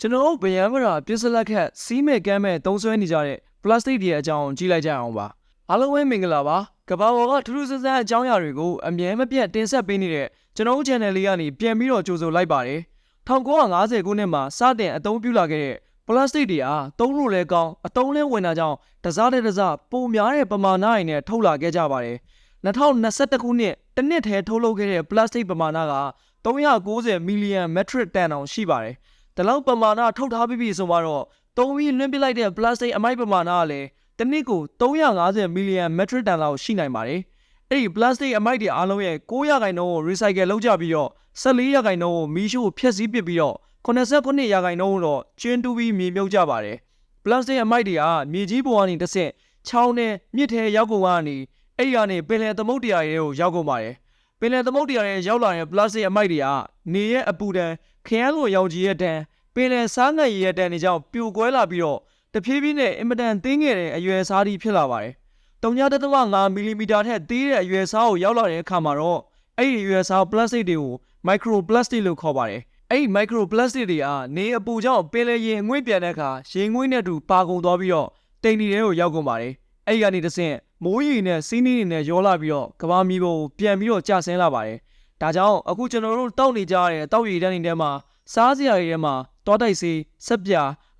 ကျွန်တော်ဗယံမရာပြစ်စလက်ခက်စီးမဲ့ကမ်းမဲ့သုံးဆွဲနေကြတဲ့ပလတ်စတစ်တွေအကြောင်းကြည့်လိုက်ကြအောင်ပါအားလုံးပဲမင်္ဂလာပါကဘာပေါ်ကထူးထူးဆန်းဆန်းအကြောင်းအရာတွေကိုအမြဲမပြတ်တင်ဆက်ပေးနေတဲ့ကျွန်တော် channel လေးကနေပြန်ပြီးတော့ကြိုဆိုလိုက်ပါတယ်1950ခုနှစ်မှာစတင်အသုံးပြုလာခဲ့တဲ့ပလတ်စတစ်တွေဟာသုံးလို့လဲကောင်းအသုံးလဲဝင်တာကြောင့်တစားတဲ့တစားပုံများတဲ့ပမာဏတွေနဲ့ထုတ်လာခဲ့ကြပါတယ်2021ခုနှစ်တစ်နှစ်ထဲထုတ်လုပ်ခဲ့တဲ့ပလတ်စတစ်ပမာဏက390 မီလီယံမက်ထရစ်တန်အောင်ရှိပါတယ်ဒီလောက်ပမာဏထုတ်ထားပြီးဆိုမှတော့သုံးပြီးလွှင့်ပစ်လိုက်တဲ့ပလတ်စတစ်အမိုက်ပမာဏကလည်းတစ်နှစ်ကို350မီလီယံမက်ထရစ်တန်လောက်ရှိနိုင်ပါတယ်။အဲ့ဒီပလတ်စတစ်အမိုက်တွေအားလုံးရဲ့9%ကို recycle လုပ်ကြပြီးတော့14%ကိုမီးရှို့ဖျက်ဆီးပစ်ပြီးတော့89%ကိုတော့ကျင်းတူးပြီးမြေမြုပ်ကြပါတယ်။ပလတ်စတစ်အမိုက်တွေကမြေကြီးပေါ်ကနေတစ်ဆင့်ချောင်းနဲ့မြစ်ထဲရောက်ကုန်ကနေအဲ့ဒီကနေပင်လယ်သမုဒ္ဒရာတွေကိုရောက်ကုန်ပါတယ်။ပင်လယ်သမုဒ္ဒရာတွေရောက်လာတဲ့ပလတ်စတစ်အမိုက်တွေကနေရဲ့အပူဒဏ်ခရမ်းလိုရောင်ကြီးရဲ့ဒဏ်ပင်လယ်စားငံရည်ရဲ့တန်တွေကြောင့်ပြိုကွဲလာပြီးတော့တဖြည်းဖြည်းနဲ့အင်မတန်သေးငယ်တဲ့အရွယ်စားတွေဖြစ်လာပါတယ်။3.5 မီလီမီတာထက်သေးတဲ့အရွယ်စားကိုရောက်လာတဲ့အခါမှာတော့အဲ့ဒီအရွယ်စားပလတ်စတစ်တွေကိုမိုက်ခရိုပလတ်စတစ်လို့ခေါ်ပါတယ်။အဲ့ဒီမိုက်ခရိုပလတ်စတစ်တွေကနေအပူကြောင့်ပင်လယ်ရေငွေ့ပြန်တဲ့အခါရေငွေ့နဲ့တူပါကုန်သွားပြီးတော့တိမ်တီတွေကိုရောက်ကုန်ပါတယ်။အဲ့ဒီကနေတစ်ဆင့်မိုးရေနဲ့စီးနှီးတွေနဲ့ရောလာပြီးတော့ကဘာမီပေါ်ကိုပြန်ပြီးတော့ကျဆင်းလာပါတယ်။ဒါကြောင့်အခုကျွန်တော်တို့တောက်နေကြတဲ့တောက်ရည်တန်းတွေထဲမှာစားစရာတွေထဲမှာတောတိုက်စေးဆက်ပ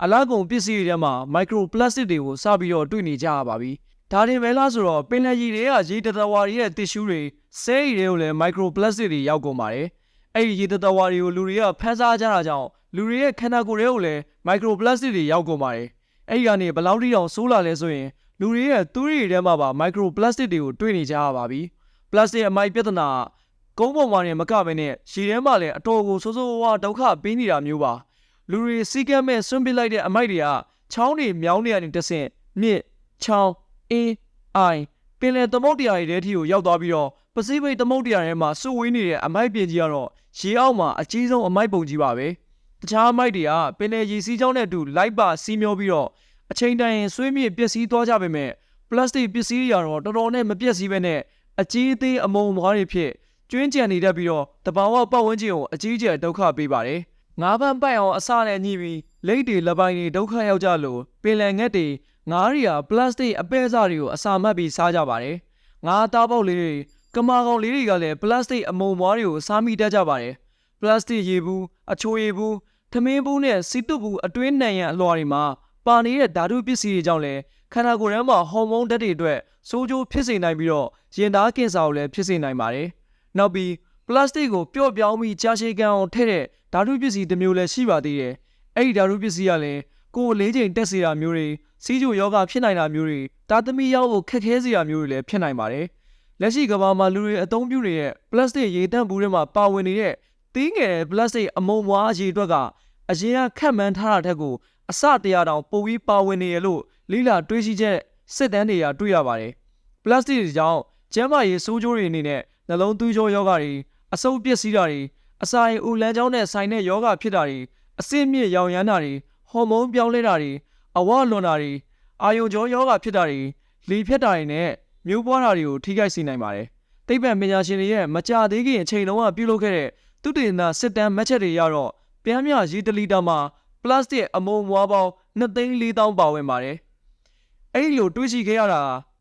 ြအလားကုန်ပစ္စည်းတွေထဲမှာမိုက်ခရိုပလတ်စတစ်တွေကိုစပြီးတော့တွေ့နေကြရပါပြီ။ဒါတင်ပဲလားဆိုတော့ပင်လယ်ရေတွေကရေတတဝါတွေရဲ့တစ်ရှူးတွေဆဲရီတွေကိုလည်းမိုက်ခရိုပလတ်စတစ်တွေရောက်ကုန်ပါတယ်။အဲ့ဒီရေတတဝါတွေကိုလူတွေကဖန်ဆားကြတာကြောင့်လူတွေရဲ့ခန္ဓာကိုယ်တွေကိုလည်းမိုက်ခရိုပလတ်စတစ်တွေရောက်ကုန်ပါတယ်။အဲ့ဒီကနေဘယ်လောက်ထိတောင်ဆိုးလာလဲဆိုရင်လူတွေရဲ့သွေးတွေထဲမှာပါမိုက်ခရိုပလတ်စတစ်တွေကိုတွေ့နေကြရပါပြီ။ပလတ်စတစ်အမိုက်ပြဿနာကုန်းပေါ်မှာနေမကဘဲနဲ့ရေထဲမှာလည်းအတော်ကိုဆိုးဆိုးဝါးဒုက္ခပေးနေတာမျိုးပါလူတွေစီးကမ်းမဲ့ဆွန့်ပစ်လိုက်တဲ့အမိုက်တွေကချောင်းတွေမြောင်းတွေကနေတဆင့်မြစ်ချောင်းအင်းအိုင်ပင်လယ်သမုဒ္ဒရာတွေထဲထိကိုရောက်သွားပြီးတော့ပစိဖိတ်သမုဒ္ဒရာထဲမှာစုဝေးနေတဲ့အမိုက်ပြင်ကြီးကတော့ရေအောက်မှာအကြီးဆုံးအမိုက်ပုံကြီးပါပဲတခြားအမိုက်တွေကပင်လယ်ရေစီးကြောင်းနဲ့အတူလိုက်ပါစီးမျောပြီးတော့အချိန်တိုင်းဆွေးမြေ့ပျက်စီးသွားကြပေမဲ့ပလတ်စတစ်ပစ္စည်းတွေကတော့တော်တော်နဲ့မပျက်စီးပဲနဲ့အကြီးအသေးအမုံမွားတွေဖြစ်ကျွင်းကြံနေတတ်ပြီးတော့တဘာဝပတ်ဝန်းကျင်ကိုအကြီးအကျယ်ဒုက္ခပေးပါတယ်ငါးပန်းပိုက်အောင်အစနဲ့ညှိပြီးလိတ်တွေလက်ပိုင်းတွေဒုက္ခရောက်ကြလို့ပင်လယ်ငက်တွေငါးရီယာပလတ်စတစ်အပဲ့စားတွေကိုအစာမတ်ပြီးစားကြပါတယ်ငါးသားပေါက်လေးတွေကမာကောင်လေးတွေကလည်းပလတ်စတစ်အမုံမွားတွေကိုစားမိတတ်ကြပါတယ်ပလတ်စတစ်ရေဘူးအချိုရည်ဘူးထမင်းဘူးနဲ့စီတုပ်ဘူးအတွင်းနံရံအလွှာတွေမှာပါနေတဲ့ဓာတုပစ္စည်းတွေကြောင့်လည်းခန္ဓာကိုယ်ထဲမှာဟော်မုန်းဓာတ်တွေအတွက်စိုးကျိုးဖြစ်စေနိုင်ပြီးတော့ရင်သားကင်ဆာကိုလည်းဖြစ်စေနိုင်ပါတယ်နောက်ပြီးပလတ်စတစ်ကိုပျော့ပြောင်းပြီးကြာရှည်ခံအောင်ထည့်တဲ့ဓာတုပစ္စည်းတစ်မျိုးလည်းရှိပါသေးတယ်။အဲ့ဒီဓာတုပစ္စည်းကလည်းကိုယ်လေးချိန်တက်စေတာမျိုးတွေစီးကျူယောဂဖြစ်နိုင်တာမျိုးတွေတာသမီရောက်ဖို့ခက်ခဲစေတာမျိုးတွေလည်းဖြစ်နိုင်ပါတယ်။လက်ရှိကမ္ဘာမှာလူတွေအသုံးပြုနေတဲ့ပလတ်စတစ်ရေတန့်ဘူးတွေမှာပါဝင်နေတဲ့သေးငယ်တဲ့ပလတ်စတစ်အမုံမွားရေအတွက်ကအရင်ကခက်မှန်းထားတာထက်ကိုအစ100တောင်ပိုပြီးပါဝင်နေရလို့လိလာတွေးရှိချက်စစ်တမ်းတွေကတွေ့ရပါတယ်။ပလတ်စတစ်တွေကြောင့်ကျန်းမာရေးဆိုးကျိုးတွေအနေနဲ့နှလုံးသွေးကြောယောဂတွေအဆုတ်ပျက်စီးတာတွေအစာအိမ်ဦးလန်းချောင်းနဲ့ဆိုင်တဲ့ယောဂဖြစ်တာတွေအဆင့်မြင့်ရောင်ရမ်းတာတွေဟော်မုန်းပြောင်းလဲတာတွေအဝလွန်တာတွေအာယုံကြောယောဂဖြစ်တာတွေလေဖြတ်တာတွေနဲ့မျိုးပွားတာတွေကိုထိခိုက်စေနိုင်ပါတယ်။သိပ္ပံပညာရှင်တွေရဲ့မကြာသေးခင်အချိန်လုံးကပြုလုပ်ခဲ့တဲ့သုတေသနစစ်တမ်းမှတ်ချက်တွေရတော့ပြင်းပြရေ1လီတာမှာပလတ်စတစ်အမုံမွားပေါင်း2,400,000ပါဝင်ပါတယ်။အဲ့ဒီလိုတွေးရှိခဲ့ရတ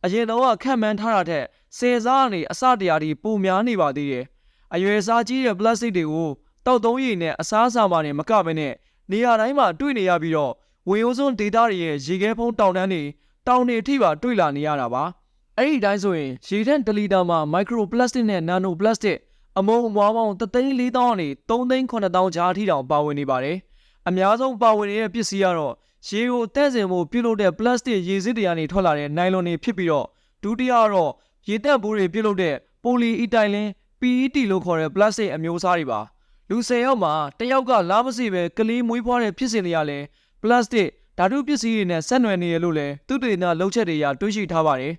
ာအရင်တော့ခန့်မှန်းထားတာထက်10စားကနေအစတရာတွေပိုများနေပါသေးတယ်။အရွယ်စားကြီးတဲ့ပလတ်စတစ်တွေကိုတောက်သုံးရည်နဲ့အစားအစာမှာနေမကဘဲနဲ့နေရာတိုင်းမှာတွေ့နေရပြီးတော့ဝင်ရိုးစွန်းဒေတာတွေရဲ့ရေခဲဖုံးတောင်တန်းတွေတောင်တွေအထိပါတွေ့လာနေရတာပါအဲ့ဒီတိုင်းဆိုရင်ရေထက်1လီတာမှာမိုက်ခရိုပလတ်စတစ်နဲ့နာနိုပလတ်စတစ်အမုံအမွားပေါင်း3,400,000ကနေ3,700,000ကြားအထိတောင်ပါဝင်နေပါတယ်အများဆုံးပါဝင်နေတဲ့ပစ္စည်းကတော့ရေကိုတန့်စင်ဖို့ပြုလုပ်တဲ့ပလတ်စတစ်ရေစစ်တွေကနေထွက်လာတဲ့နိုင်လွန်တွေဖြစ်ပြီးတော့ဒုတိယကတော့ရေတက်ဘူးတွေပြုလုပ်တဲ့ပိုလီအီတိုင်လင်း PET လို့ခေါ်တဲ့ပလတ်စတစ်အမျိုးအစားတွေပါလူ10ယောက်မှာတယောက်ကလားမစီပဲကလေးမွေးဖွားတဲ့ဖြစ်စဉ်တွေကလည်းပလတ်စတစ်ဓာတုပစ္စည်းတွေနဲ့ဆက်နွယ်နေရလို့လည်းသုတေသနလုပ်ချက်တွေရတွေးရှိထားပါတယ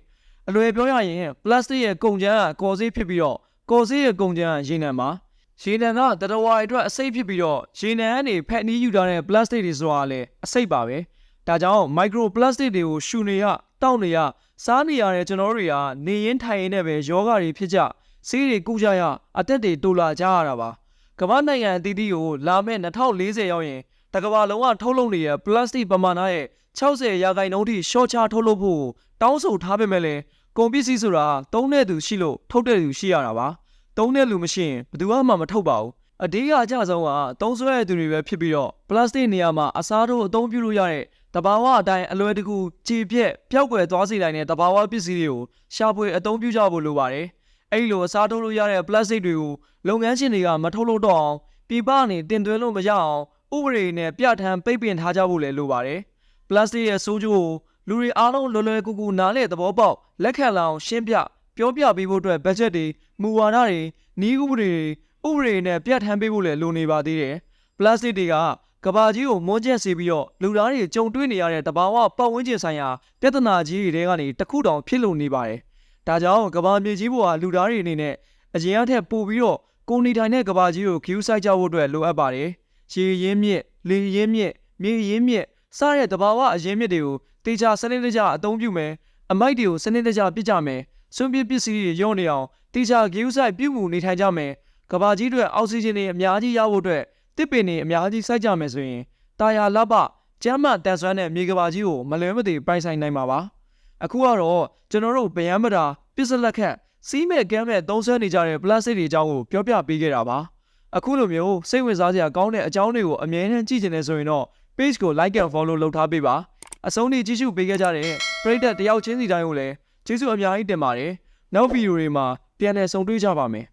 ်အလွယ်ပြောရရင်ပလတ်စတစ်ရဲ့ကုန်ကြမ်းကကော်ဆေးဖြစ်ပြီးတော့ကော်ဆေးရဲ့ကုန်ကြမ်းကရေနံပါရေနံကတတဝါအတွက်အစိပ်ဖြစ်ပြီးတော့ရေနံကနေဖက်နီးယူထားတဲ့ပလတ်စတစ်တွေဆိုတာလည်းအစိပ်ပါပဲဒါကြောင့်မိုက်ခရိုပလတ်စတစ်တွေကိုရှူနေရတောက်နေရစားနေရတဲ့ကျွန်တော်တို့တွေကနေရင်ထိုင်ရင်နဲ့ပဲယောဂတွေဖြစ်ကြဆေးတွေကုကြရအသက်တွေတိုးလာကြရတာပါကမ္ဘာနိုင်ငံအသီးသီးကိုလာမဲ့2040ရောက်ရင် တကဘာလုံးဝထုတ်လုပ်နေတဲ့ plastic ပမာဏရဲ့60%ထိရှော့ချထုတ်လုပ်ဖို့တောင်းဆိုထားပေမဲ့လည်းကုန်ပစ္စည်းဆိုတာသုံးတဲ့သူရှိလို့ထုတ်တဲ့သူရှိရတာပါသုံးတဲ့လူမရှိရင်ဘယ်သူမှမထုတ်ပါဘူးအဓိကအကျဆုံးကသုံးစွဲတဲ့သူတွေပဲဖြစ်ပြီးတော့ plastic နေရာမှာအစားထိုးအသုံးပြုလို့ရတဲ့တဘာဝအတိုင်းအလွယ်တကူကြည်ပြက်ပျောက်ကွယ်သွားစေနိုင်တဲ့တဘာဝပစ္စည်းတွေကိုရှာဖွေအသုံးပြုကြဖို့လိုပါတယ်အဲ့လိုအစားထိုးလို့ရတဲ့ plastic တွေကိုလုပ်ငန်းရှင်တွေကမထုတ်လို့တော့အောင်ပြပနေတင်သွင်းလို့မရအောင်ဥပဒေနဲ့ပြဋ္ဌာန်းပိတ်ပင်ထားကြဖို့လည်းလိုပါတယ်။ plastic ရဲ့ဆိုးကျိုးကိုလူတွေအားလုံးလွယ်လွယ်ကူကူနားလည်သဘောပေါက်လက်ခံလာအောင်ရှင်းပြပြောပြပေးဖို့အတွက်ဘတ်ဂျက်တွေမူဝါဒတွေနည်းဥပဒေတွေနဲ့ပြဋ္ဌာန်းပေးဖို့လည်းလိုနေပါသေးတယ်။ plastic တွေကကဘာကြီးကိုမွန်းကျက်စေပြီးတော့လူသားတွေကြုံတွေ့နေရတဲ့တဘာဝပတ်ဝန်းကျင်ဆိုင်ရာပြဿနာကြီးတွေကနေတစ်ခုတောင်ဖြစ်လို့နေပါတယ်။ဒါကြောင့်ကဘာမြေကြီးပေါ်ကလူသားတွေအနေနဲ့အရင်အထက်ပို့ပြီးတော့ကိုနေထိုင်တဲ့ကဘာကြီးကိုဂရုစိုက်ကြဖို့အတွက်လိုအပ်ပါတယ်။ရေရင်းမြစ်လေရင်းမြစ်မြေရင်းမြစ်စတဲ့တဘာဝအရင်းမြစ်တွေကိုတေချာစနစ်တကျအသုံးပြုမယ်အမိုက်တွေကိုစနစ်တကျပြစ်ကြမယ်စွန့်ပစ်ပစ္စည်းတွေညှော့နေအောင်တေချာဂရုစိုက်ပြုမှုနေထိုင်ကြမယ်ကဘာကြီးတွေအောက်ဆီဂျင်တွေအများကြီးရဖို့အတွက်တစ်ပင်တွေအများကြီးစိုက်ကြမယ်ဆိုရင်တာယာလပကျန်းမာတန်ဆွမ်းတဲ့မြေကဘာကြီးကိုမလွယ်မသွေပိုင်ဆိုင်နိုင်မှာပါအခုကတော့ကျွန်တော်တို့ဗယံပဒါပစ္စလက်ခတ်စီးမဲ့ကမ်းမဲ့သုံးဆွဲနေကြတဲ့ပလတ်စတစ်တွေအကြောင်းကိုပြောပြပေးခဲ့တာပါအခုလိုမျိုးစိတ်ဝင်စားစရာကောင်းတဲ့အကြောင်းတွေကိုအမြဲတမ်းကြည့်ချင်နေဆိုရင်တော့ page ကို like and follow လုပ်ထားပေးပါအဆုံးထိကြည့်ရှုပေးခဲ့ကြတဲ့ပရိသတ်တယောက်ချင်းစီတိုင်းကိုလည်းကျေးဇူးအများကြီးတင်ပါတယ်နောက်ဗီဒီယိုတွေမှာပြန်လည်ဆုံတွေ့ကြပါမယ်